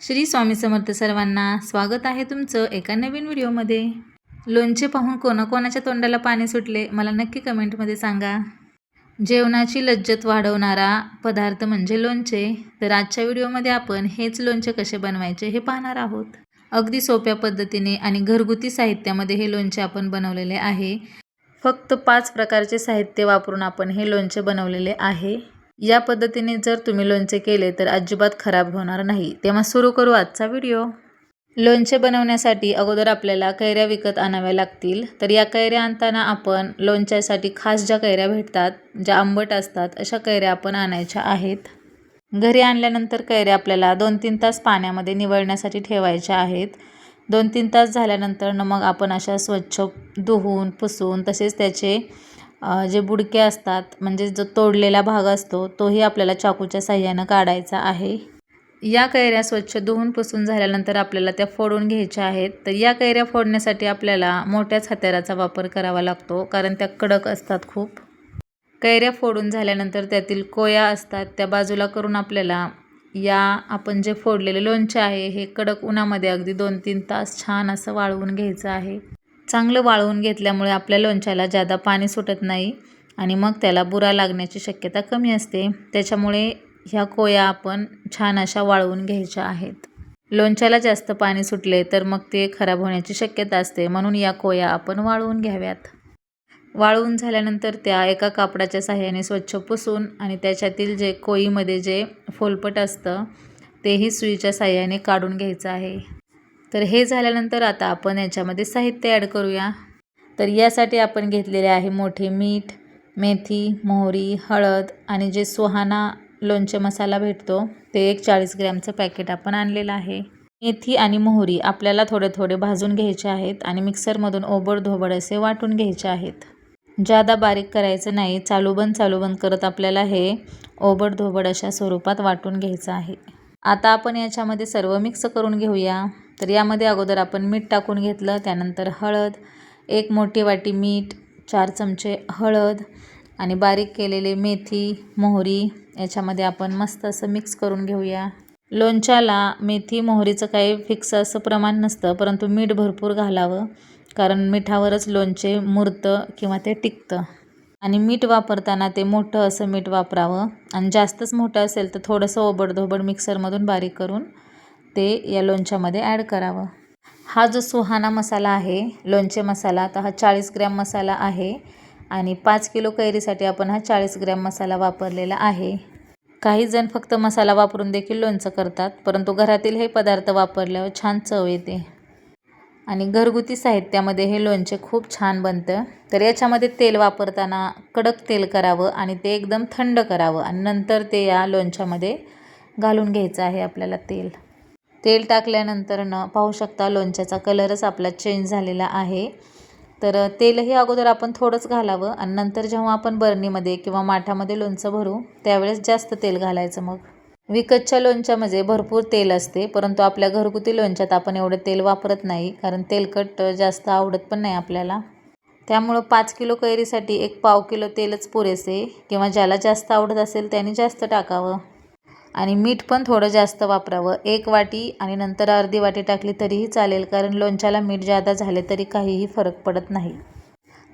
श्री स्वामी समर्थ सर्वांना स्वागत आहे तुमचं एका नवीन व्हिडिओमध्ये। लोणचे पाहून कोणाकोणाच्या तोंडाला पाणी सुटले मला नक्की कमेंटमध्ये सांगा। जेवणाची लज्जत वाढवणारा पदार्थ म्हणजे लोणचे। तर आजच्या व्हिडिओमध्ये आपण हेच लोणचे कसे बनवायचे हे पाहणार आहोत। अगदी सोप्या पद्धतीने आणि घरगुती साहित्यामध्ये हे लोणचे आपण बनवलेले आहे। फक्त 5 प्रकारचे साहित्य वापरून आपण हे लोणचे बनवलेले आहे। या पद्धतीने जर तुम्ही लोणचे केले तर अजिबात खराब होणार नाही। तेव्हा सुरू करू आजचा व्हिडिओ। लोणचे बनवण्यासाठी अगोदर आपल्याला कैऱ्या विकत आणाव्या लागतील। तर या कैऱ्या आणताना आपण लोणच्यासाठी खास ज्या कैऱ्या भेटतात, ज्या आंबट असतात, अशा कैऱ्या आपण आणायच्या आहेत। घरी आणल्यानंतर कैऱ्या आपल्याला 2-3 तास पाण्यामध्ये निवळण्यासाठी ठेवायच्या आहेत। 2-3 तास झाल्यानंतर मग आपण अशा स्वच्छ धुवून पुसून तसेच त्याचे जे बुडके असतात म्हणजे जो तोडलेला भाग असतो तोही आपल्याला चाकूच्या साहाय्याने काढायचा आहे। या कैऱ्या स्वच्छ धुवून पुसून झाल्यानंतर आपल्याला त्या फोडून घ्यायच्या आहेत। तर या कैऱ्या फोडण्यासाठी आपल्याला मोठ्याच हत्याराचा वापर करावा लागतो, कारण त्या कडक असतात खूप। कैऱ्या फोडून झाल्यानंतर त्यातील कोया असतात त्या बाजूला करून आपल्याला या आपण जे फोडलेले लोणचे आहे हे कडक उन्हामध्ये अगदी 2-3 तास छान असं वाळवून घ्यायचं आहे। चांगलं वाळवून घेतल्यामुळे आपल्या लोणच्याला जादा पाणी सुटत नाही आणि मग त्याला बुरा लागण्याची शक्यता कमी असते। त्याच्यामुळे ह्या कोया आपण छान अशा वाळवून घ्यायच्या आहेत। लोणच्याला जास्त पाणी सुटले तर मग ते खराब होण्याची शक्यता असते, म्हणून या कोया आपण वाळवून घ्याव्यात। वाळवून झाल्यानंतर त्या एका कापडाच्या साहाय्याने स्वच्छ पुसून आणि त्याच्यातील जे कोईमध्ये जे फोलपट असतं तेही सुईच्या साहाय्याने काढून घ्यायचं आहे। तर हे झाल्यानंतर आता आपण याच्यामध्ये साहित्य ॲड करूया। तर यासाठी आपण घेतलेले आहे मोठे मीठ, मेथी, मोहरी, हळद आणि जे सुहाना लोणचे मसाला भेटतो ते एक 40 ग्रॅमचं पॅकेट आपण आणलेलं आहे। मेथी आणि मोहरी आपल्याला थोडे थोडे भाजून घ्यायचे आहेत आणि मिक्सरमधून ओबडधोबड असे वाटून घ्यायचे आहेत। जादा बारीक करायचं नाही, चालूबंद करत आपल्याला हे ओबडधोबड अशा स्वरूपात वाटून घ्यायचं आहे। आता आपण याच्यामध्ये सर्व मिक्स करून घेऊया। तर यामध्ये अगोदर आपण मीठ टाकून घेतलं, त्यानंतर हळद, 1 मोठी वाटी मीठ, 4 चमचे हळद आणि बारीक केलेले मेथी, मोहरी याच्यामध्ये आपण मस्त असं मिक्स करून घेऊया। लोणच्याला मेथी मोहरीचं काही फिक्स असं प्रमाण नसतं, परंतु मीठ भरपूर घालावं, कारण मिठावरच लोणचे मुरतं किंवा ते टिकतं। आणि मीठ वापरताना ते मोठं असं मीठ वापरावं आणि जास्तच मोठं असेल तर थोडंसं ओबडधोबड मिक्सरमधून बारीक करून ते या लोणच्यामध्ये ॲड करावं। हा जो सुहाना मसाला आहे, लोणचे मसाला, तर हा 40 ग्रॅम मसाला आहे आणि 5 किलो कैरीसाठी आपण हा 40 ग्रॅम मसाला वापरलेला आहे। काही जण फक्त मसाला वापरून देखील लोणचं करतात, परंतु घरातील हे पदार्थ वापरल्यावर छान चव येते आणि घरगुती साहित्यामध्ये हे लोणचे खूप छान बनतं। तर याच्यामध्ये तेल वापरताना कडक तेल करावं आणि ते एकदम थंड करावं आणि नंतर ते या लोणच्यामध्ये घालून घ्यायचं आहे आपल्याला तेल। तेल टाकल्यानंतर पाहू शकता लोणच्याचा कलरच आपला चेंज झालेला आहे। तर तेलही अगोदर आपण थोडंच घालावं आणि नंतर जेव्हा आपण बरणीमध्ये किंवा माठामध्ये लोणचं भरू त्यावेळेस जास्त तेल घालायचं। मग विकतच्या लोणच्यामध्ये भरपूर तेल असते, परंतु आपल्या घरगुती लोणच्यात आपण एवढं तेल वापरत नाही, कारण तेलकट जास्त आवडत पण नाही आपल्याला। त्यामुळं 5 किलो कैरीसाठी 1 किलो तेलच पुरेसे, किंवा ज्याला जास्त आवडत असेल त्याने जास्त टाकावं। आणि मीठ पण थोडं जास्त वापरावं, 1 वाटी आणि नंतर अर्धी वाटी टाकली तरीही चालेल, कारण लोणच्याला मीठ जादा झाले तरी काहीही फरक पडत नाही।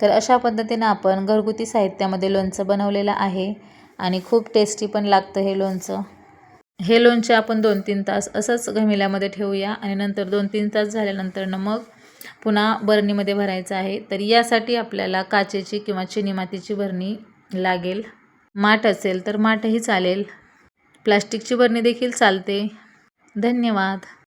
तर अशा पद्धतीनं आपण घरगुती साहित्यामध्ये लोणचं बनवलेलं आहे आणि खूप टेस्टी पण लागतं हे लोणचं। हे लोणचे आपण 2-3 तास असंच घमिल्यामध्ये ठेवूया आणि नंतर 2-3 तास झाल्यानंतर मग पुन्हा बरणीमध्ये भरायचं आहे। तर यासाठी आपल्याला काचेची किंवा चिनी मातीची बरणी लागेल। माठ असेल तर माठही चालेल, प्लास्टिकची बरणी देखील चालते। धन्यवाद।